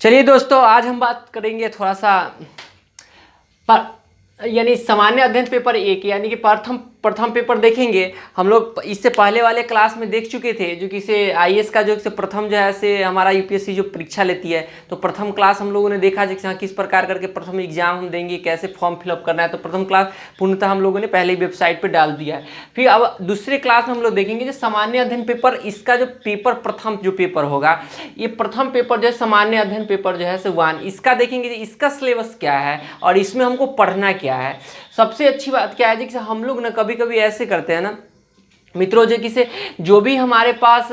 चलिए दोस्तों, आज हम बात करेंगे थोड़ा सा यानी सामान्य अध्ययन पेपर एक, यानी कि प्रथम पेपर देखेंगे। हम लोग इससे पहले वाले क्लास में देख चुके थे, जो कि इसे आईएएस का जो प्रथम जो है से हमारा यूपीएससी जो परीक्षा लेती है, तो प्रथम क्लास हम लोगों ने देखा कि किस प्रकार करके प्रथम एग्जाम हम देंगे, कैसे फॉर्म फिलअप करना है। तो प्रथम क्लास पूर्णतः हम लोगों ने पहले ही वेबसाइट पर डाल दिया है। फिर अब दूसरे क्लास में हम लोग देखेंगे जो सामान्य अध्ययन पेपर, इसका जो पेपर प्रथम जो पेपर होगा, ये प्रथम पेपर जो है सामान्य अध्ययन पेपर जो है से 1, इसका देखेंगे इसका सिलेबस क्या है और इसमें हमको पढ़ना क्या है। सबसे अच्छी बात क्या है कि हम लोग ना कभी कभी ऐसे करते हैं ना मित्रों, जो भी हमारे पास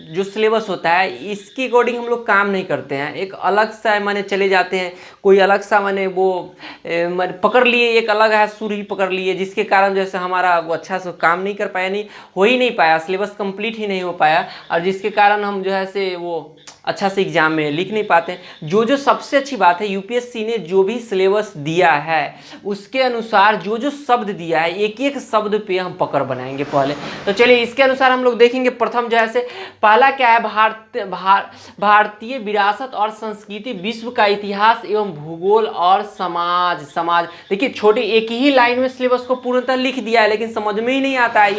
जो सिलेबस होता है इसके अकॉर्डिंग हम लोग काम नहीं करते हैं। एक अलग सा माने चले जाते हैं, कोई अलग सा माने वो पकड़ लिए, एक अलग है सुर ही पकड़ लिए, जिसके कारण जैसे हमारा वो अच्छा से काम नहीं कर पाया, नहीं हो ही नहीं पाया, सिलेबस कंप्लीट ही नहीं हो पाया, और जिसके कारण हम जो है से वो अच्छा से एग्जाम में लिख नहीं पाते। जो सबसे अच्छी बात है, यूपीएससी ने जो भी सिलेबस दिया है उसके अनुसार जो शब्द दिया है, एक एक शब्द पे हम पकड़ बनाएंगे पहले। तो चलिए इसके अनुसार हम लोग देखेंगे। प्रथम जो है से पहला क्या है, भारतीय विरासत और संस्कृति, विश्व का इतिहास एवं भूगोल और समाज। देखिए छोटे एक ही लाइन में सिलेबस को पूर्णतः लिख दिया है, लेकिन समझ में ही नहीं आता है।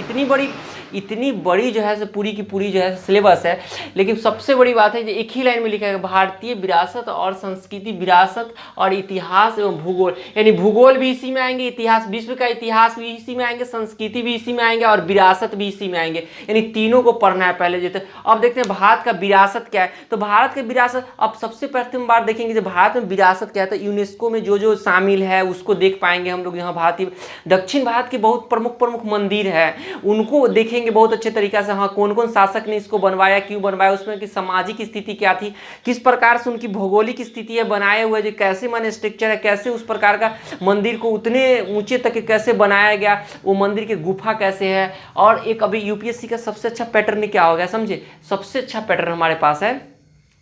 इतनी बड़ी जो है पूरी की पूरी जो है सिलेबस है, लेकिन सबसे बड़ी बात है जो एक ही लाइन में लिखा है, भारतीय विरासत और संस्कृति, विरासत और इतिहास एवं भूगोल, यानी भूगोल भी इसी में आएंगे, इतिहास, विश्व का इतिहास भी इसी में आएंगे, संस्कृति भी इसी में आएंगे और विरासत भी इसी में आएंगे, यानी तीनों को पढ़ना है पहले। जैसे अब देखते हैं भारत का विरासत क्या है। तो भारत की विरासत, अब सबसे प्रथम बार देखेंगे जब भारत में विरासत क्या है, तो यूनेस्को में जो शामिल है उसको देख पाएंगे हम लोग। यहाँ भारतीय दक्षिण भारत के बहुत प्रमुख मंदिर है, उनको देखेंगे बहुत अच्छे तरीके से। हाँ, कौन कौन शासक ने इसको बनवाया, क्यों बनवाया, उसमें की सामाजिक स्थिति क्या थी, किस प्रकार से उनकी भौगोलिक स्थिति है, बनाए हुए जो कैसे माने स्ट्रक्चर है, कैसे उस प्रकार का मंदिर को उतने ऊंचे तक कैसे बनाया गया, वो मंदिर की गुफा कैसे है। और एक अभी यूपीएससी का सबसे अच्छा पैटर्न क्या हो गया समझे, सबसे अच्छा पैटर्न हमारे पास है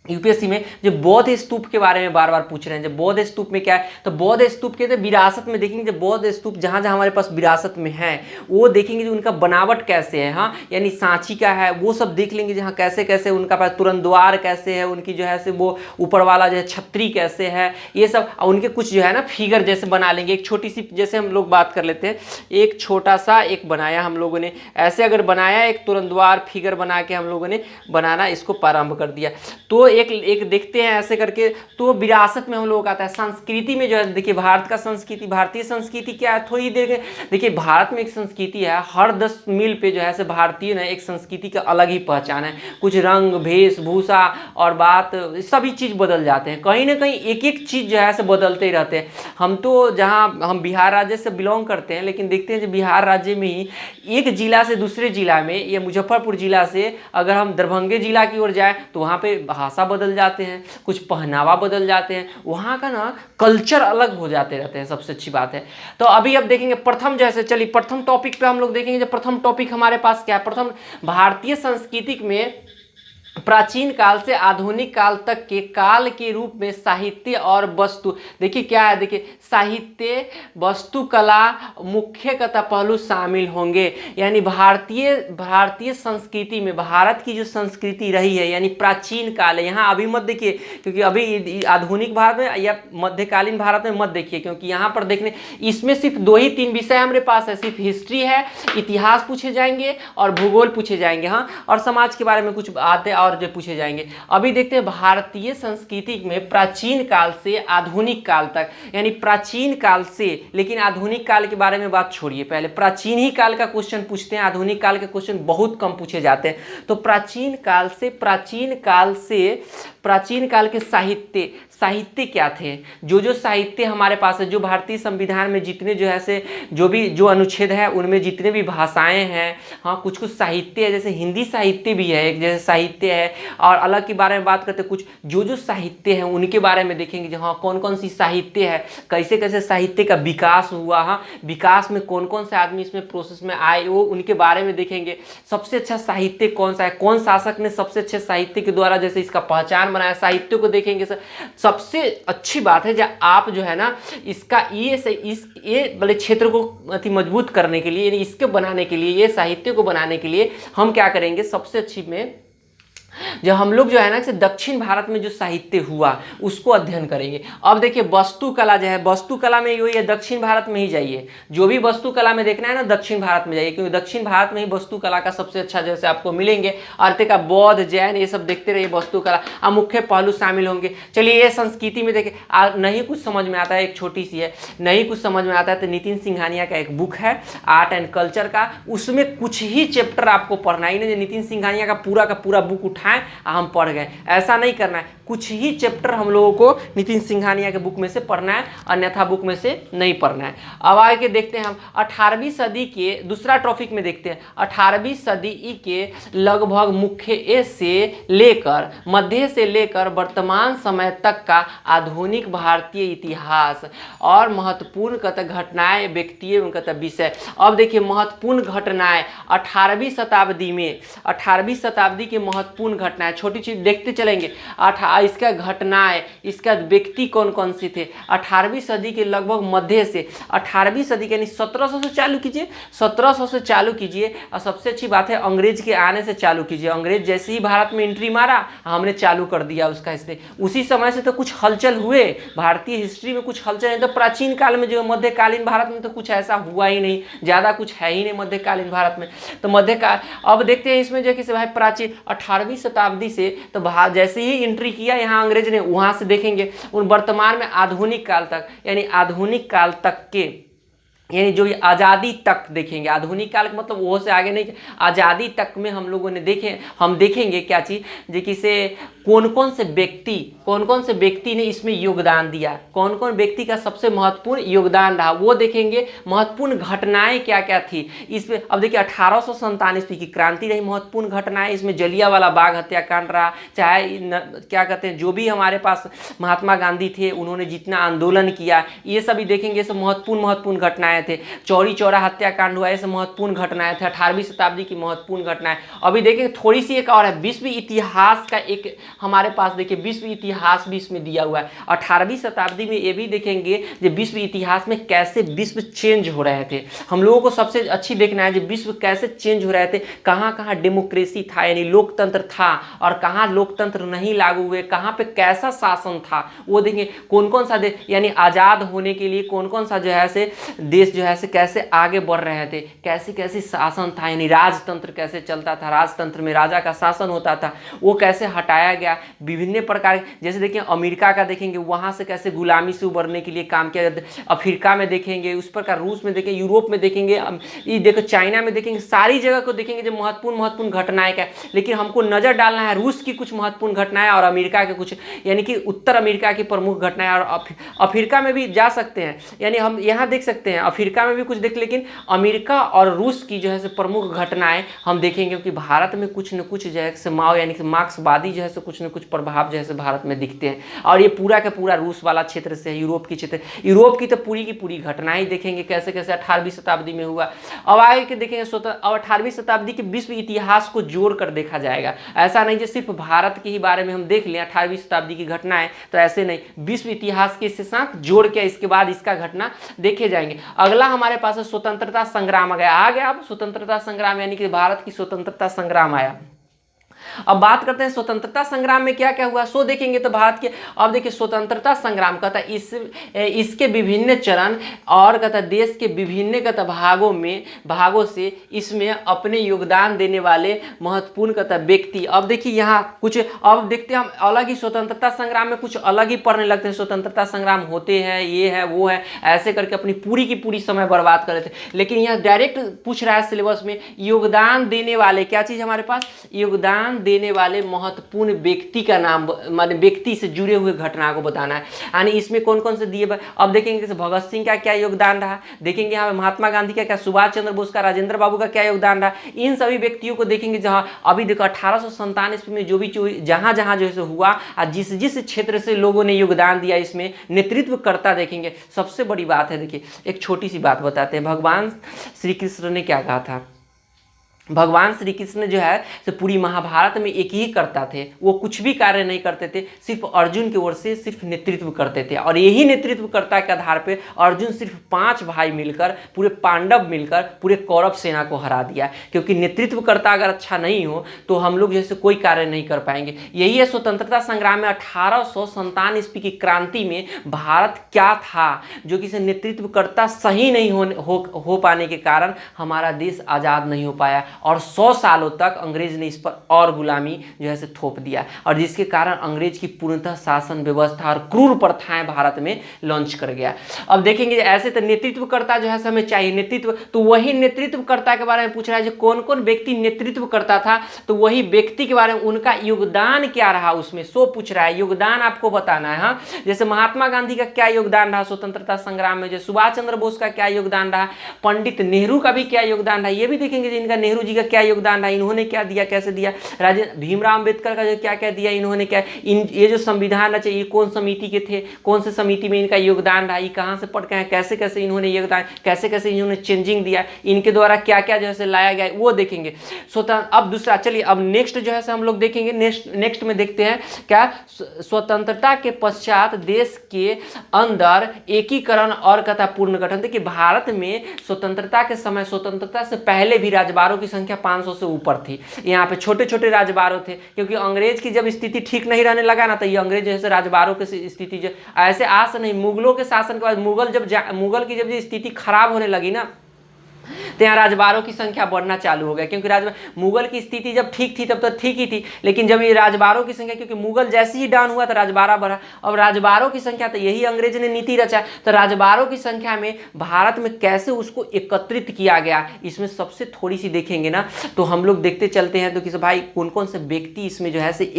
यूपीएससी में, जो बौद्ध स्तूप के बारे में बार बार पूछ रहे हैं। जब बौद्ध स्तूप में क्या है, तो बौद्ध स्तूप के विरासत में देखेंगे, जब बौद्ध स्तूप जहाँ जहाँ हमारे पास विरासत में है वो देखेंगे, जो उनका बनावट कैसे है, हाँ, यानी सांची का है वो सब देख लेंगे, जहाँ कैसे कैसे उनका पास तुरंत द्वार कैसे है, उनकी जो है से वो ऊपर वाला जो है छतरी कैसे है, ये सब उनके कुछ जो है ना फिगर जैसे बना लेंगे। एक छोटी सी जैसे हम लोग बात कर लेते हैं, एक छोटा सा एक बनाया हम लोगों ने, ऐसे अगर बनाया एक तुरंत द्वार फिगर बना के हम लोगों ने बनाना इसको प्रारंभ कर दिया। तो एक देखते हैं ऐसे करके। तो विरासत में हम लोग आता है। संस्कृति में जो है देखिए, भारत का संस्कृति, भारतीय संस्कृति क्या है थोड़ी देर देखिए। भारत में एक संस्कृति है, हर 10 मील पे जो है से भारतीय ना एक संस्कृति का अलग ही पहचान है। कुछ रंग, वेशभूषा और बात, सभी चीज़ बदल जाते हैं, कहीं ना कहीं एक एक चीज़ जो है से बदलते ही रहते हैं। हम तो जहाँ हम बिहार राज्य से बिलोंग करते हैं, लेकिन देखते हैं जो बिहार राज्य में ही एक जिला से दूसरे जिला में, या मुजफ्फरपुर जिला से अगर हम दरभंगे जिला की ओर जाए तो वहाँ पे भाषा बदल जाते हैं, कुछ पहनावा बदल जाते हैं, वहाँ का ना कल्चर अलग हो जाते रहते हैं। सबसे अच्छी बात है। तो अभी अब देखेंगे प्रथम जैसे, चलिए प्रथम टॉपिक पे हम लोग देखेंगे। जब प्रथम टॉपिक हमारे पास क्या है, प्रथम भारतीय संस्कृति में प्राचीन काल से आधुनिक काल तक के काल के रूप में साहित्य और वस्तु। देखिए क्या है, देखिए साहित्य, वस्तुकला, मुख्य कथा पहलू शामिल होंगे। यानी भारतीय संस्कृति में भारत की जो संस्कृति रही है, यानी प्राचीन काल है, यहाँ अभी मत देखिए, क्योंकि अभी आधुनिक भारत में या मध्यकालीन भारत में मत देखिए, क्योंकि यहाँ पर देखने इसमें सिर्फ 2 ही 3 विषय हमारे पास है, सिर्फ हिस्ट्री है, इतिहास पूछे जाएंगे और भूगोल पूछे जाएंगे, हाँ, और समाज के बारे में कुछ आते और जो पूछे जाएंगे। अभी देखते हैं भारतीय संस्कृति में प्राचीन काल से आधुनिक काल तक, यानी प्राचीन काल से, लेकिन आधुनिक काल के बारे में बात छोड़िए, पहले प्राचीन ही काल का क्वेश्चन पूछते हैं, आधुनिक काल के क्वेश्चन बहुत कम पूछे जाते हैं। तो प्राचीन काल के साहित्य क्या थे, जो साहित्य हमारे पास है, जो भारतीय संविधान में जितने जो है से जो अनुच्छेद है उनमें जितने भी भाषाएं हैं, हाँ, कुछ साहित्य है, जैसे हिंदी साहित्य भी है एक जैसे साहित्य है। और अलग के बारे में बात करते हैं, कुछ जो साहित्य है उनके बारे में देखेंगे, जहाँ कौन कौन सी साहित्य है, कैसे कैसे साहित्य का विकास हुआ, हाँ, विकास में कौन कौन से आदमी इसमें प्रोसेस में आए, वो उनके बारे में देखेंगे। सबसे अच्छा साहित्य कौन सा है, कौन शासक ने सबसे अच्छे साहित्य के द्वारा जैसे इसका पहचान बनाया, साहित्य को देखेंगे। सबसे अच्छी बात है जब आप जो है ना इसका ये बड़े क्षेत्र को अति मजबूत करने के लिए, यानी इसके बनाने के लिए, ये साहित्य को बनाने के लिए हम क्या करेंगे, सबसे अच्छी में जब हम लोग जो है ना कि दक्षिण भारत में जो साहित्य हुआ उसको अध्ययन करेंगे। अब देखिए वास्तुकला जो है, वास्तुकला में यही है, दक्षिण भारत में ही जाइए, जो भी वास्तुकला में देखना है ना दक्षिण भारत में जाइए, क्योंकि दक्षिण भारत में ही वास्तुकला का सबसे अच्छा जैसे आपको मिलेंगे। अर्थ का बौद्ध जैन ये सब देखते रहिए वास्तुकला, अब मुख्य पहलू शामिल होंगे। चलिए ये संस्कृति में देखिए नहीं कुछ समझ में आता है, एक छोटी सी है, नहीं कुछ समझ में आता है तो नितिन सिंघानिया का एक बुक है आर्ट एंड कल्चर का, उसमें कुछ ही चैप्टर आपको पढ़ना है। नहीं नितिन सिंघानिया का पूरा बुक उठाएं हम पढ़ गए, ऐसा नहीं करना है। कुछ ही चैप्टर हम लोगों को नितिन सिंघानिया के बुक में से पढ़ना है, अन्यथा बुक में से नहीं पढ़ना है। अब आगे देखते हैं हम 18वीं सदी के दूसरा टॉपिक में देखते हैं। 18वीं सदी के लगभग मुख्य ए से लेकर मध्य से लेकर वर्तमान समय तक का आधुनिक भारतीय इतिहास और महत्वपूर्ण घटनाएं, व्यक्ति एवं विषय। अब देखिए महत्वपूर्ण घटनाएं 18वीं शताब्दी में, 18वीं शताब्दी की महत्वपूर्ण घटनाएं, छोटी चीज देखते चलेंगे। इसका घटनाएं, इसका व्यक्ति कौन कौन से थे 18वीं सदी के लगभग मध्य से, 18वीं सदी के यानी 1700 से चालू कीजिए, 1700 से चालू कीजिए। और सबसे अच्छी बात है अंग्रेज के आने से चालू कीजिए। अंग्रेज जैसे ही भारत में एंट्री मारा हमने चालू कर दिया उसका हिस्से। उसी समय से तो कुछ हलचल हुए भारतीय हिस्ट्री में, कुछ हलचल नहीं तो प्राचीन काल में जो मध्यकालीन भारत में तो कुछ ऐसा हुआ ही नहीं, ज़्यादा कुछ है ही नहीं मध्यकालीन भारत में। तो मध्यकाल अब देखते हैं इसमें जो कि भाई प्राचीन 18वीं शताब्दी से तो जैसे ही एंट्री किया यहाँ अंग्रेज ने, वहाँ से देखेंगे उन वर्तमान में आधुनिक काल तक, यानी आधुनिक काल तक के, यानी जो ये आज़ादी तक देखेंगे। आधुनिक काल का मतलब वो से आगे नहीं, आज़ादी तक में हम लोगों ने हम देखेंगे क्या चीज़, जो कि से कौन कौन से व्यक्ति ने इसमें योगदान दिया, कौन कौन व्यक्ति का सबसे महत्वपूर्ण योगदान रहा वो देखेंगे। महत्वपूर्ण घटनाएं क्या क्या थी इसमें। अब देखिए 1847 की क्रांति रही महत्वपूर्ण घटनाएं, इसमें जलियांवाला बाग हत्याकांड रहा, चाहे क्या कहते हैं जो भी हमारे पास महात्मा गांधी थे उन्होंने जितना आंदोलन किया ये सभी देखेंगे। ये सब महत्वपूर्ण घटनाएं थे। चौरी चौरा हत्याकांड हुआ, ये सब महत्वपूर्ण घटनाएं थे, 18वीं शताब्दी की महत्वपूर्ण घटनाएं। अभी देखेंगे थोड़ी सी एक और है, विश्व इतिहास का एक हमारे पास देखिए विश्व इतिहास भी इसमें दिया हुआ है। 18वीं शताब्दी में ये भी देखेंगे कि विश्व इतिहास में कैसे विश्व चेंज हो रहे थे। हम लोगों को सबसे अच्छी देखना है कि विश्व कैसे चेंज हो रहे थे, कहाँ कहाँ डेमोक्रेसी था यानी लोकतंत्र था और कहाँ लोकतंत्र नहीं लागू हुए, कहाँ पे कैसा शासन था वो देखेंगे। कौन कौन सा देश यानी आज़ाद होने के लिए कौन कौन सा जो है से देश जो है से कैसे आगे बढ़ रहे थे, कैसे कैसे शासन था, यानी राजतंत्र कैसे चलता था, राजतंत्र में राजा का शासन होता था वो कैसे हटाया गया। विभिन्न प्रकार जैसे देखिए अमेरिका का देखेंगे वहाँ से कैसे गुलामी से उबरने के लिए काम किया जाता है। अफ्रीका में देखेंगे उस प्रकार, रूस में देखेंगे, यूरोप में देखेंगे, ये देखो चाइना में देखेंगे, सारी जगह को देखेंगे जो महत्वपूर्ण घटनाएं क्या। लेकिन हमको नज़र डालना है रूस की कुछ महत्वपूर्ण घटनाएं और अमेरिका के कुछ यानी कि उत्तर अमेरिका की प्रमुख घटनाएं, और अफ्रीका में भी जा सकते हैं यानी हम यहाँ देख सकते हैं अफ्रीका में भी कुछ देख, लेकिन अमेरिका और रूस की जो है प्रमुख घटनाएं हम देखेंगे। क्योंकि भारत में कुछ न कुछ जो है माओ यानी कि मार्क्सवादी जो है कुछ न कुछ प्रभाव जो है भारत में दिखते हैं। और ये पूरा का पूरा रूस वाला क्षेत्र से है, यूरोप की क्षेत्र, यूरोप की तो पूरी की पूरी घटनाएं देखेंगे कैसे कैसे 18वीं शताब्दी में हुआ। अब आगे के देखेंगे 18वीं शताब्दी के विश्व इतिहास को जोड़ कर देखा जाएगा। ऐसा नहीं कि सिर्फ भारत के ही बारे में हम देख लें 18वीं शताब्दी की घटनाएं, तो ऐसे नहीं, विश्व इतिहास के इसके साथ जोड़ के इसके बाद इसका घटना देखे जाएंगे। अगला हमारे पास है स्वतंत्रता संग्राम आ गया। अब स्वतंत्रता संग्राम यानी कि भारत की स्वतंत्रता संग्राम आया। अब बात करते हैं स्वतंत्रता संग्राम में क्या क्या हुआ सो देखेंगे तो भारत के। अब देखिए स्वतंत्रता संग्राम कहता इसके विभिन्न चरण और कहता देश के विभिन्न कहता भागों से इसमें अपने योगदान देने वाले महत्वपूर्ण कहता व्यक्ति। अब देखिए यहाँ कुछ अब देखते हैं हम अलग ही स्वतंत्रता संग्राम में कुछ अलग ही पढ़ने लगते हैं। स्वतंत्रता संग्राम होते हैं, ये है वो है, ऐसे करके अपनी पूरी की पूरी समय बर्बाद कर लेते हैं। लेकिन यहाँ डायरेक्ट पूछ रहा है सिलेबस में योगदान देने वाले क्या चीज़ हमारे पास, योगदान देने वाले महत्वपूर्ण व्यक्ति का नाम, माने व्यक्ति से जुड़े हुए घटना को बताना है। यानी इसमें कौन कौन से दिए। अब देखेंगे जैसे भगत सिंह का क्या योगदान रहा, देखेंगे यहाँ महात्मा गांधी का क्या, सुभाष चंद्र बोस का, राजेंद्र बाबू का क्या योगदान रहा। इन सभी व्यक्तियों को देखेंगे जहाँ अभी देखो 1897 में जो भी जहाँ जहाँ जो है हुआ, जिस जिस क्षेत्र से लोगों ने योगदान दिया इसमें नेतृत्व करता देखेंगे। सबसे बड़ी बात है देखिए एक छोटी सी बात बताते हैं, भगवान श्री कृष्ण ने क्या कहा था, भगवान श्री कृष्ण जो है तो पूरी महाभारत में एक ही करता थे, वो कुछ भी कार्य नहीं करते थे, सिर्फ अर्जुन की ओर से सिर्फ नेतृत्व करते थे। और यही नेतृत्वकर्ता के आधार पे अर्जुन सिर्फ 5 भाई मिलकर, पूरे पांडव मिलकर पूरे कौरव सेना को हरा दिया। क्योंकि नेतृत्वकर्ता अगर अच्छा नहीं हो तो हम लोग जैसे कोई कार्य नहीं कर पाएंगे। यही है स्वतंत्रता संग्राम में 1857 ईस्वी की क्रांति में भारत क्या था, जो कि नेतृत्वकर्ता सही नहीं हो पाने के कारण हमारा देश आज़ाद नहीं हो पाया और 100 सालों तक अंग्रेज ने इस पर और गुलामी जो है से थोप दिया, और जिसके कारण अंग्रेज की पूर्णतः शासन व्यवस्था और क्रूर प्रथाएं भारत में लॉन्च कर गया। अब देखेंगे ऐसे तो नेतृत्वकर्ता जो है हमें चाहिए नेतृत्व, तो वही नेतृत्वकर्ता के बारे में पूछ रहा है जो कौन कौन व्यक्ति नेतृत्व करता था, तो वही व्यक्ति के बारे में उनका योगदान क्या रहा उसमें, सो पूछ रहा है, योगदान आपको बताना है। हाँ, जैसे महात्मा गांधी का क्या योगदान रहा स्वतंत्रता संग्राम में, जो सुभाष चंद्र बोस का क्या योगदान रहा, पंडित नेहरू का भी क्या योगदान रहा, ये भी देखेंगे जिनका नेहरू जी का क्या योगदान रहा, इन्होंने क्या दिया, कैसे दिया। राजे भीमराव अंबेडकर का जो क्या क्या दिया इन्होंने, क्या ये जो संविधान रचे ये कौन समिति के थे, कौन से समिति में इनका योगदान रहा, ये कहाँ से पढ़ के हैं, कैसे कैसे इन्होंने योगदान, कैसे कैसे इन्होंने चेंजिंग दिया, इनके द्वारा क्या क्या जो है लाया गया वो देखेंगे। अब दूसरा चलिए अब नेक्स्ट जो है हम लोग देखेंगे, नेक्स्ट में देखते हैं क्या, स्वतंत्रता के पश्चात देश के अंदर एकीकरण और कथा पूर्ण गठन। देखिए भारत में स्वतंत्रता के समय, स्वतंत्रता से पहले भी राजबारों की संख्या 500 से ऊपर थी। यहाँ पे छोटे छोटे राजबारों थे, क्योंकि अंग्रेज की जब स्थिति ठीक नहीं रहने लगा ना, तो ये अंग्रेज जैसे राजबारों की स्थिति जो ऐसे आज नहीं, मुगलों के शासन के बाद मुगल की जब स्थिति खराब होने लगी ना, तो यहाँ राजबारों की संख्या बढ़ना चालू हो गया। क्योंकि मुगल की स्थिति जब ठीक थी तब तो ठीक ही थी, लेकिन जब ये राजबारों की संख्या, क्योंकि मुगल जैसे ही डाउन हुआ तो राजबारा बढ़ा, अब राजबारों की संख्या, तो यही अंग्रेज ने नीति रचा, तो राजबारों की संख्या में भारत में कैसे उसको एकत्रित किया गया, इसमें सबसे थोड़ी सी देखेंगे ना, तो हम लोग देखते चलते हैं। तो किसी भाई कौन कौन से व्यक्ति इसमें जो है से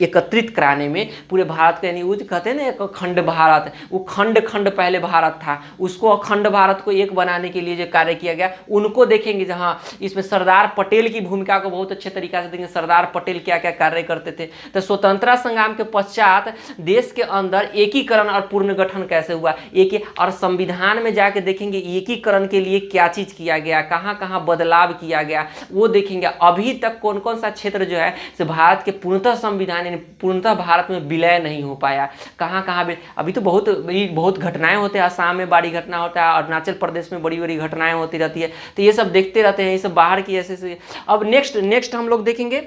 एकत्रित कराने में पूरे भारत के, यानी वो कहते हैं ना एक अखंड भारत, वो खंड खंड पहले भारत था, उसको अखंड भारत को एक बनाने के लिए जो कार्य किया गया उनको देखेंगे। जहाँ इसमें सरदार पटेल की भूमिका को बहुत अच्छे तरीका से देखेंगे, सरदार पटेल क्या क्या कार्य करते थे। तो स्वतंत्रता संग्राम के पश्चात देश के अंदर एकीकरण और पुनर्गठन कैसे हुआ, और संविधान में जाके देखेंगे एकीकरण के लिए क्या चीज किया गया, कहाँ कहाँ बदलाव किया गया वो देखेंगे। अभी तक कौन कौन सा क्षेत्र जो है भारत के पूर्णतः संविधान पूर्णतः भारत में विलय नहीं हो पाया, कहाँ कहाँ अभी तो बहुत घटनाएं होते हैं, असम में बड़ी घटना होता है, अरुणाचल प्रदेश में बड़ी बड़ी घटनाएं होती रहती है, तो ये सब देखते रहते हैं, ये सब बाहर की ऐसे। अब नेक्स्ट हम लोग देखेंगे,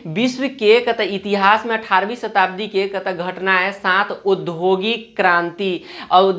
विश्व के कथा इतिहास में 18वीं शताब्दी के कथा घटनाएं 7 औद्योगिक क्रांति और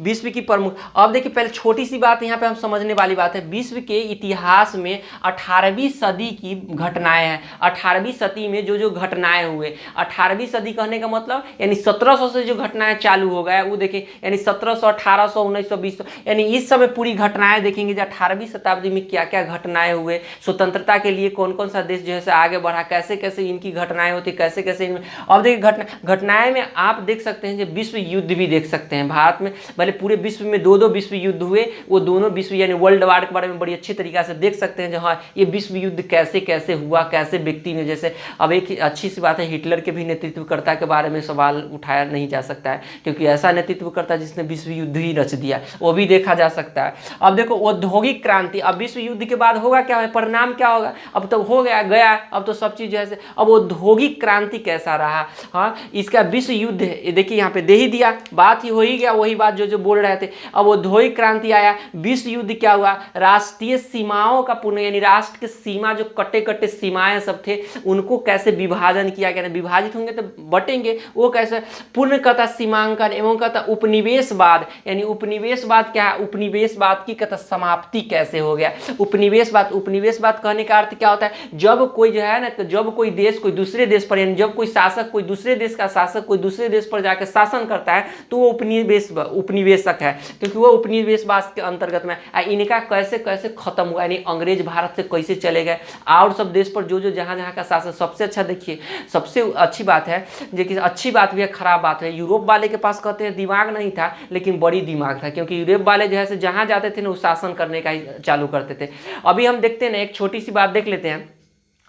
विश्व की प्रमुख। अब देखिए पहले छोटी सी बात यहाँ पे हम समझने वाली बात है, विश्व के इतिहास में 18वीं सदी की घटनाएं हैं। 18वीं सदी में जो जो घटनाएं हुए, 18वीं सदी कहने का मतलब यानी 1700 से जो घटनाएं चालू हो गया वो देखिए, यानी 1700, 1800, 1900, 2000, यानी इस समय पूरी घटनाएं देखेंगे जो 18वीं शताब्दी में क्या क्या घटनाएं हुए, स्वतंत्रता के लिए कौन कौन सा देश जो है आगे बढ़ा, कैसे कैसे इनकी घटनाएं होती, कैसे कैसे इनमें। अब देखिए घटनाएं में आप देख सकते हैं जो विश्व युद्ध भी देख सकते हैं। भारत में भले पूरे विश्व में 2 विश्व युद्ध हुए, वो दोनों विश्व यानी वर्ल्ड वार के बारे में बड़ी अच्छी तरीका से देख सकते हैं जो हाँ ये विश्व युद्ध कैसे कैसे हुआ, कैसे व्यक्ति ने, जैसे अब एक अच्छी सी बात है हिटलर के भी नेतृत्वकर्ता के बारे में सवाल उठाया नहीं जा सकता है, क्योंकि ऐसा नेतृत्वकर्ता जिसने विश्व युद्ध ही रच दिया वो भी देखा जा सकता है। अब देखो औद्योगिक क्रांति, अब विश्व युद्ध के बाद होगा क्या है, परिणाम क्या होगा, अब तो हो गया, अब तो सब चीज जैसे। अब औद्योगिक क्रांति कैसा रहा, हाँ इसका विश्व युद्ध देखिए यहाँ पे दे ही दिया, बात ही हो ही गया, वही बात जो बोल रहे थे। अब औद्योगिक क्रांति आया, विश्व युद्ध क्या हुआ, राष्ट्रीय सीमाओं का पुनः, यानी राष्ट्र के सीमा जो कटे कटे सीमाएं सब थे उनको कैसे विभाजन किया गया, विभाजित होंगे तो बटेंगे, वो कैसे पूर्ण कथा सीमांकन एवं कथा उपनिवेशवाद, यानी उपनिवेशवाद क्या है, उपनिवेशवाद की कथा समाप्ति कैसे हो गया। उपनिवेशवाद कहने का अर्थ क्या होता है, जब कोई जो है ना, तो जब कोई देश कोई दूसरे देश पर, यानी जब कोई शासक कोई दूसरे देश का शासक कोई दूसरे देश पर जाकर शासन करता है तो वो उपनिवेशक है, क्योंकि वो उपनिवेशवाद के अंतर्गत में। इनका कैसे कैसे खत्म हुआ, यानी अंग्रेज भारत से कैसे चले गए और सब देश पर जो जो जहाँ जहाँ का शासन। सबसे अच्छा देखिए, सबसे अच्छी बात है जो अच्छी बात भी है खराब बात है, यूरोप वाले के पास कहते हैं दिमाग नहीं था लेकिन बड़ी दिमाग था, क्योंकि यूरोप वाले जो है जहाँ जाते थे ना वो शासन करने का ही चालू करते थे। अभी हम देखते हैं ना, एक छोटी सी बात देख लेते हैं,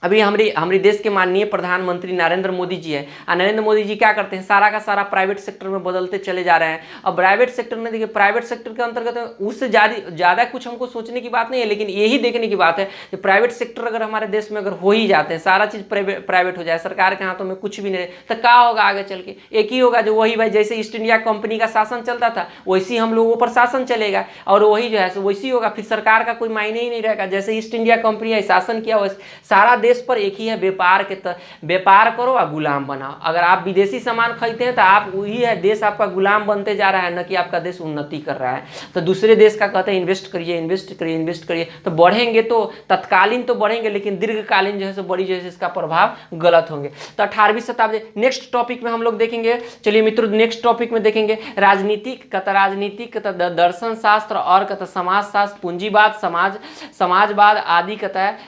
अभी हमारे देश के माननीय प्रधानमंत्री नरेंद्र मोदी जी है, नरेंद्र मोदी जी क्या करते हैं, सारा का सारा प्राइवेट सेक्टर में बदलते चले जा रहे हैं। अब प्राइवेट सेक्टर में देखिए, प्राइवेट सेक्टर के अंतर्गत उससे ज़्यादा कुछ हमको सोचने की बात नहीं है, लेकिन यही देखने की बात है कि प्राइवेट सेक्टर अगर हमारे देश में अगर हो ही जाते हैं, सारा चीज़ प्राइवेट हो जाए, सरकार के हाथों में कुछ भी नहीं रहे, तो क्या होगा आगे चल के? एक ही होगा, जो वही भाई जैसे ईस्ट इंडिया कंपनी का शासन चलता था वैसे ही हम लोगों पर शासन चलेगा, और वही जो है वैसे ही होगा, फिर सरकार का कोई मायने ही नहीं रहेगा। जैसे ईस्ट इंडिया कंपनी है शासन किया, वैसे सारा देश पर एक ही है, व्यापार करो और गुलाम बनाओ। अगर आप विदेशी सामान खरीदते हैं तो आप वही है, देश आपका गुलाम बनते जा रहा है, न कि आपका देश उन्नति कर रहा है। तो दूसरे देश का कहते हैं इन्वेस्ट करिए, इन्वेस्ट करिए, इन्वेस्ट करिए, तो बढ़ेंगे, तो तत्कालीन तो बढ़ेंगे, लेकिन दीर्घकालीन जो है बड़ी जो है इसका प्रभाव गलत होंगे। तो 18वीं शताब्दी नेक्स्ट टॉपिक में हम लोग देखेंगे। चलिए मित्रों, नेक्स्ट टॉपिक में देखेंगे राजनीतिक दर्शन शास्त्र और समाज शास्त्र, पूंजीवाद, समाजवाद आदि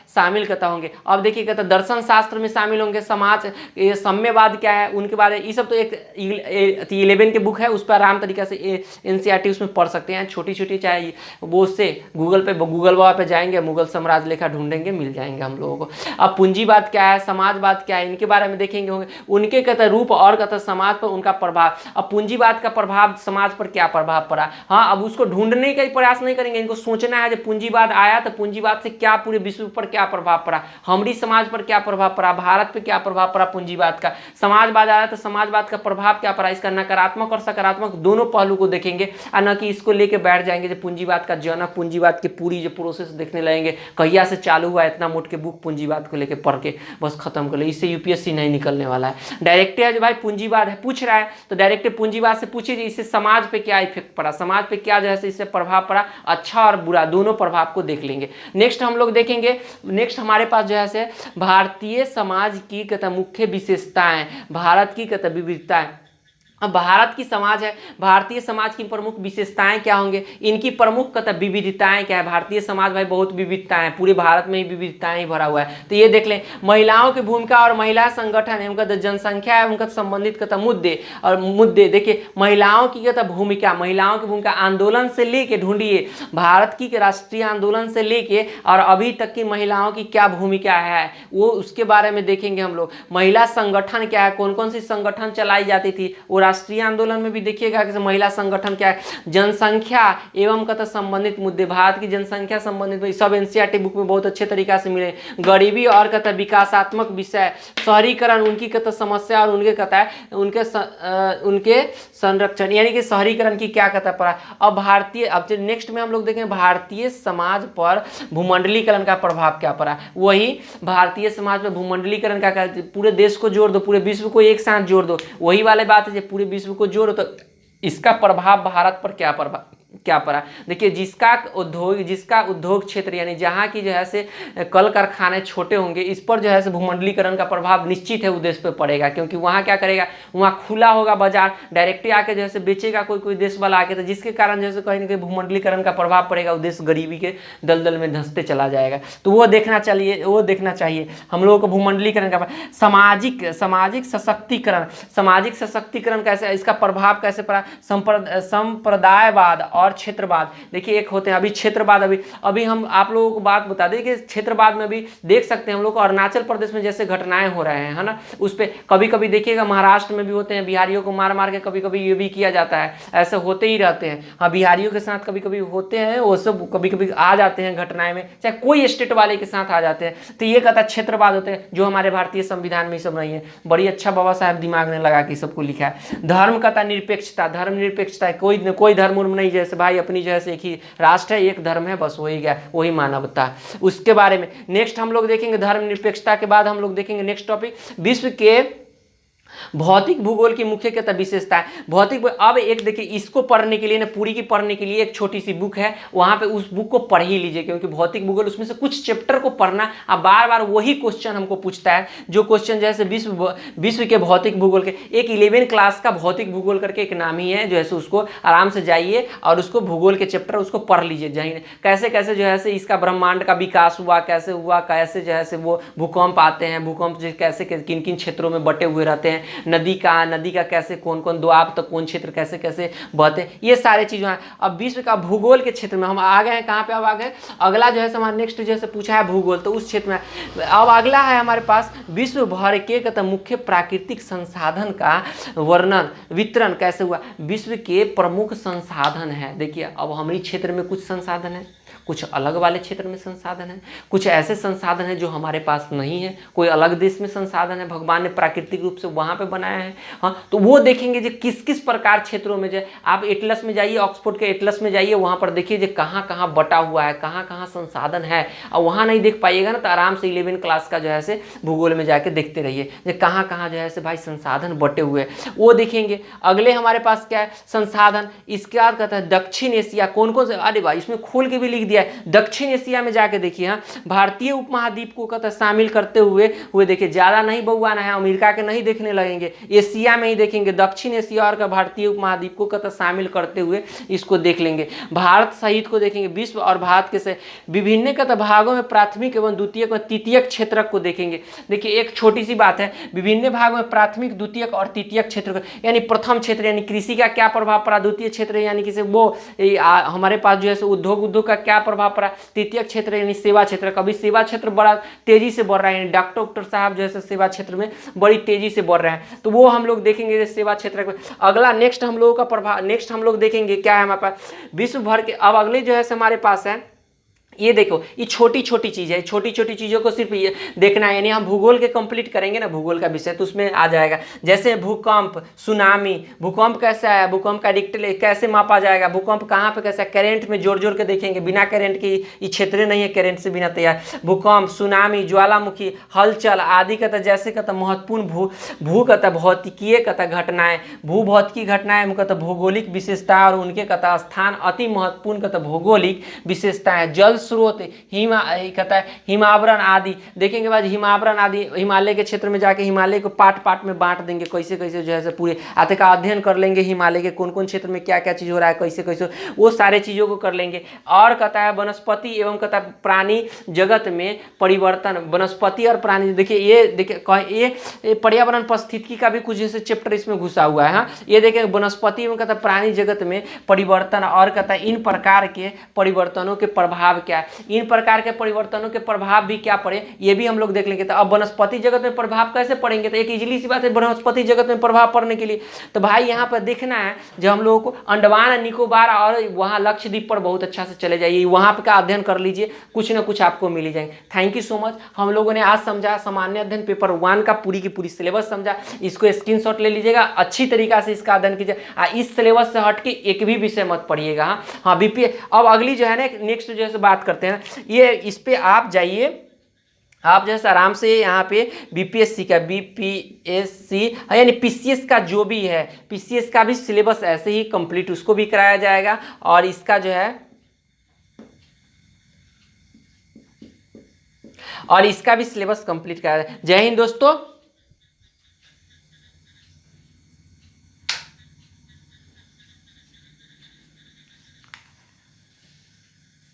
शामिल होंगे। अब देखिए कहता दर्शन शास्त्र में शामिल होंगे साम्यवाद क्या है, उनके बारे ये सब तो एक 11 के बुक है, उस पर आराम तरीका से एनसीईआरटी उसमें पढ़ सकते हैं, छोटी छोटी, चाहे वो उससे गूगल बाबा पे जाएंगे, मुगल साम्राज्य लेखा ढूंढेंगे, मिल जाएंगे हम लोगों को। अब पूंजीवाद क्या है, समाजवाद क्या है, इनके बारे में देखेंगे होंगे, उनके कहते रूप और कहते समाज पर उनका प्रभाव। अब पूंजीवाद का प्रभाव समाज पर क्या प्रभाव पड़ा, हाँ अब उसको ढूंढने का प्रयास नहीं करेंगे, इनको सोचना है जब पूंजीवाद आया तो पूंजीवाद से क्या पूरे विश्व पर क्या प्रभाव पड़ा, हमारी समाज पर क्या प्रभाव पड़ा, भारत पे क्या प्रभाव पड़ा पूंजीवाद का। समाजवाद आया तो समाजवाद का प्रभाव क्या पड़ा, इसका नकारात्मक और सकारात्मक दोनों पहलू को देखेंगे, और न कि इसको लेके बैठ जाएंगे जो पूंजीवाद का जनक, पूंजीवाद की पूरी जो प्रोसेस देखने लगेंगे, कहिया से चालू हुआ, इतना मोट के बुक पूंजीवाद को लेके पढ़ के बस खत्म कर ले, इससे यूपीएससी नहीं निकलने वाला है। डायरेक्ट है जो भाई पूंजीवाद है पूछ रहा है, तो डायरेक्ट पूंजीवाद से पूछिए इससे समाज पे क्या इफेक्ट पड़ा, समाज पे क्या जो है इससे प्रभाव पड़ा, अच्छा और बुरा दोनों प्रभाव को देख लेंगे। नेक्स्ट हम लोग देखेंगे, नेक्स्ट हमारे पास जो है भारतीय समाज की मुख्य विशेषताएं, भारत की विविधताएं। अब भारत की समाज है, भारतीय समाज की प्रमुख विशेषताएं क्या होंगे, इनकी प्रमुख विविधताएं क्या है। भारतीय समाज भाई बहुत विविधताएं हैं, पूरे भारत में ही विविधताएं ही भरा हुआ है। तो ये देख लें, महिलाओं की भूमिका और महिला संगठन है, उनका जनसंख्या है, उनका संबंधित मुद्दे देखिए, महिलाओं की महिलाओं की भूमिका आंदोलन से लेके ढूंढिए, भारत की राष्ट्रीय आंदोलन से लेके और अभी तक की महिलाओं की क्या भूमिका है, वो उसके बारे में देखेंगे हम लोग। महिला संगठन क्या है, कौन कौन सी संगठन चलाई जाती थी, वो राष्ट्रीय आंदोलन में भी देखिएगा कि महिला संगठन क्या है। जनसंख्या एवं संबंधित मुद्दे, भारत की जनसंख्या संबंधित सब एनसीईआरटी बुक में बहुत अच्छे तरीका से मिले। गरीबी और विकासात्मक विषय, शहरीकरण, उनकी समस्या और उनके संरक्षण, यानी कि शहरीकरण की क्या पड़ा। अब नेक्स्ट में हम लोग देखें भारतीय समाज पर भूमंडलीकरण का प्रभाव क्या पड़ा। वही भारतीय समाज पर भूमंडलीकरण का पूरे देश को जोड़ दो, पूरे विश्व को एक साथ जोड़ दो, वही वाले बात है, पूरे विश्व को जोड़ो तो इसका प्रभाव भारत पर क्या पड़ा। देखिए जिसका उद्योग क्षेत्र, यानी जहाँ की जो है से कल कारखाने छोटे होंगे, इस पर जो है से भूमंडलीकरण का प्रभाव निश्चित है उस देश पे पड़ेगा, क्योंकि वहाँ क्या करेगा, वहाँ खुला होगा बाजार, डायरेक्टली आके जो है से बेचेगा कोई देश वाला आके, तो जिसके कारण जो है कहीं ना कहीं भूमंडलीकरण का प्रभाव पड़ेगा, उस देश गरीबी के दलदल में धंसते चला जाएगा। तो वो देखना चाहिए हम लोगों को भूमंडलीकरण का। सामाजिक सशक्तिकरण कैसे, इसका प्रभाव कैसे पड़ा। संप्रदायवाद और क्षेत्रवाद, देखिए एक होते हैं अभी क्षेत्रवाद, अभी हम आप लोगों को बात बता दें कि क्षेत्रवाद में भी देख सकते हैं हम लोग को, अरुणाचल प्रदेश में जैसे घटनाएं हो रहे हैं, है ना, उस पर कभी कभी देखिएगा महाराष्ट्र में भी होते हैं, बिहारियों को मार मार के कभी कभी ये भी किया जाता है, ऐसे होते ही रहते हैं। हाँ बिहारियों के साथ कभी कभी होते हैं, वो सब कभी कभी आ जाते हैं घटनाएं में, चाहे कोई स्टेट वाले के साथ आ जाते हैं, तो ये कहता क्षेत्रवाद होते हैं, जो हमारे भारतीय संविधान में सब नहीं है। बड़ी अच्छा बाबा साहब दिमाग ने लगा के सबको लिखा है। धर्म कहता निरपेक्षता, कोई धर्म नहीं, जैसे भाई अपनी जो है एक ही राष्ट्र है, एक धर्म है, बस वही मानवता। उसके बारे में नेक्स्ट हम लोग देखेंगे, धर्मनिरपेक्षता के बाद हम लोग देखेंगे नेक्स्ट टॉपिक, विश्व के भौतिक भूगोल की मुख्य विशेषता है। भौतिक, अब एक देखिए इसको पढ़ने के लिए ना, पूरी की पढ़ने के लिए एक छोटी सी बुक है, वहां पे उस बुक को पढ़ ही लीजिए, क्योंकि भौतिक भूगोल उसमें से कुछ चैप्टर को पढ़ना, अब बार बार वही क्वेश्चन हमको पूछता है, जो क्वेश्चन जैसे विश्व के भौतिक भूगोल के, एक 11 क्लास का भौतिक भूगोल करके एक नाम ही है, जो है उसको आराम से जाइए और उसको भूगोल के चैप्टर उसको पढ़ लीजिए, कैसे कैसे जो है इसका ब्रह्मांड का विकास हुआ, कैसे जो है वो भूकंप आते हैं, भूकंप कैसे किन किन क्षेत्रों में बटे हुए रहते हैं, नदी का कैसे कौन कौन दोआब तक कौन क्षेत्र कैसे कैसे बहते हैं, ये सारे चीज़ें हैं। अब विश्व का भूगोल के क्षेत्र में हम आ गए हैं, कहाँ पे अब आ गए, अगला जो है हमारा नेक्स्ट जैसे पूछा है भूगोल, तो उस क्षेत्र में अब अगला है हमारे पास विश्व भर के मुख्य प्राकृतिक संसाधन का वर्णन वितरण कैसे हुआ। विश्व के प्रमुख संसाधन है, देखिए अब हमारी क्षेत्र में कुछ संसाधन है, कुछ अलग वाले क्षेत्र में संसाधन है, कुछ ऐसे संसाधन है जो हमारे पास नहीं है, कोई अलग देश में संसाधन है, भगवान ने प्राकृतिक रूप से वहां पे बनाया है। हाँ, तो वो देखेंगे जो किस किस प्रकार क्षेत्रों में, जो आप एटलस में जाइए, ऑक्सफोर्ड के एटलस में जाइए, वहां पर देखिए जो कहाँ कहाँ बटा हुआ है, कहाँ कहाँ संसाधन है, और वहां नहीं देख पाइएगा ना तो आराम से 11 क्लास का जो है से भूगोल में जाके देखते रहिए जो कहाँ कहाँ जो है से भाई संसाधन बटे हुए हैं, वो देखेंगे। अगले हमारे पास क्या है संसाधन, इसके बाद कहता है दक्षिण एशिया कौन कौन से, अरे भाई इसमें खोल के भी लिख दिया है, दक्षिण एशिया में जाके देखिए। हाँ, भारतीय उपमहाद्वीप को कहता शामिल करते हुए देखिए, ज्यादा नहीं बउआना है, अमेरिका के नहीं देखने लगेंगे, एशिया में ही देखेंगे, दक्षिण एशिया और भारतीय उपमहाद्वीप को कहता शामिल करते हुए इसको देख लेंगे। भारत सहित को देखेंगे, विश्व और भारत के से विभिन्न कहता भागों में प्राथमिक एवं द्वितीयक व तृतीयक क्षेत्रक को देखेंगे। देखिए एक छोटी सी बात है, विभिन्न भागों में प्राथमिक द्वितीयक और तृतीयक क्षेत्र को, यानी प्रथम क्षेत्र यानी कृषि का क्या प्रभाव पड़ा, द्वितीय क्षेत्र यानी कि वो हमारे पास जो है उद्योग का क्या प्रभाव पड़ा, तृतीय क्षेत्र यानी सेवा क्षेत्र, कभी सेवा क्षेत्र बड़ा तेजी से बढ़ रहा है, यानी डॉक्टर साहब जो है सेवा क्षेत्र में बड़ी तेजी से बढ़ रहे हैं, तो वो हम लोग देखेंगे सेवा क्षेत्र में। अगला नेक्स्ट हम लोगों का प्रभाव, नेक्स्ट हम लोग देखेंगे क्या है हमारे पास विश्व भर के। अब अगले जो है हमारे पास है, ये देखो ये छोटी छोटी चीज़ है, छोटी छोटी चीज़ों को सिर्फ ये देखना है, यानी हम भूगोल के कंप्लीट करेंगे ना भूगोल का विषय तो उसमें आ जाएगा। जैसे भूकंप, सुनामी, भूकंप कैसे आया, भूकंप का रिक्टर कैसे मापा जाएगा, भूकंप कहाँ पे कैसा, करंट में जोड़ जोड़ के देखेंगे, बिना करंट के ये क्षेत्र नहीं है, करंट से बिना तैयार। भूकंप, सुनामी, ज्वालामुखी, हलचल आदि कहता जैसे कहता महत्वपूर्ण भू कहता भौतिकीय कहता घटनाएं, भू भौतिकी घटनाएं कहता भौगोलिक विशेषता और उनके कहता स्थान अति महत्वपूर्ण कहता भौगोलिक विशेषताएं, जल स्रोत, कहता है हिमावरण आदि देखेंगे। बाद हिमावरण आदि हिमालय के क्षेत्र में जाके हिमालय को पार्ट पार्ट में बांट देंगे, कैसे कैसे जो है पूरे आते का अध्ययन कर लेंगे, हिमालय के कौन कौन क्षेत्र में क्या क्या चीज हो रहा है, कैसे कैसे वो सारे चीजों को कर लेंगे। और कहता है वनस्पति एवं कहता है प्राणी जगत में परिवर्तन, वनस्पति और प्राणी, देखिए ये देखिए ये पर्यावरण परिस्थिति का भी कुछ जैसे चैप्टर इसमें घुसा हुआ है। हाँ, ये देखिए वनस्पति एवं कहता है प्राणी जगत में परिवर्तन, और कहता है इन प्रकार के परिवर्तनों के प्रभाव क्या है, इन प्रकार के परिवर्तनों के प्रभाव भी क्या पड़े ये भी हम लोग देख लेंगे। तो अब वनस्पति जगत में प्रभाव कैसे पड़ेंगे, तो एक इजीली सी बात है वनस्पति जगत में प्रभाव पड़ने के लिए तो भाई यहाँ पर देखना है जो हम लोगों को अंडमान निकोबार और वहाँ लक्षद्वीप पर बहुत अच्छा से चले जाइए, वहाँ पर का अध्ययन कर लीजिए, कुछ ना कुछ आपको मिल ही जाएंगे। Thank you so much. हम लोगों ने आज समझा सामान्य अध्ययन पेपर 1 का पूरी की पूरी सिलेबस समझा, इसको स्क्रीनशॉट ले लीजिएगा, अच्छी तरीका से इसका अध्ययन कीजिए, इस सिलेबस से हट के एक भी विषय मत पढ़िएगा। हाँ बीपी। अब अगली जो है ना नेक्स्ट जो है बात करते हैं, ये इस पे आप जाइए, आप जैसे आराम से यहाँ पे बीपीएससी का बीपीएससी यानी पीसीएस का जो भी है, पीसीएस का भी सिलेबस ऐसे ही कंप्लीट उसको भी कराया जाएगा, और इसका जो है और इसका भी सिलेबस कंप्लीट कराया जाएगा। जय हिंद दोस्तों।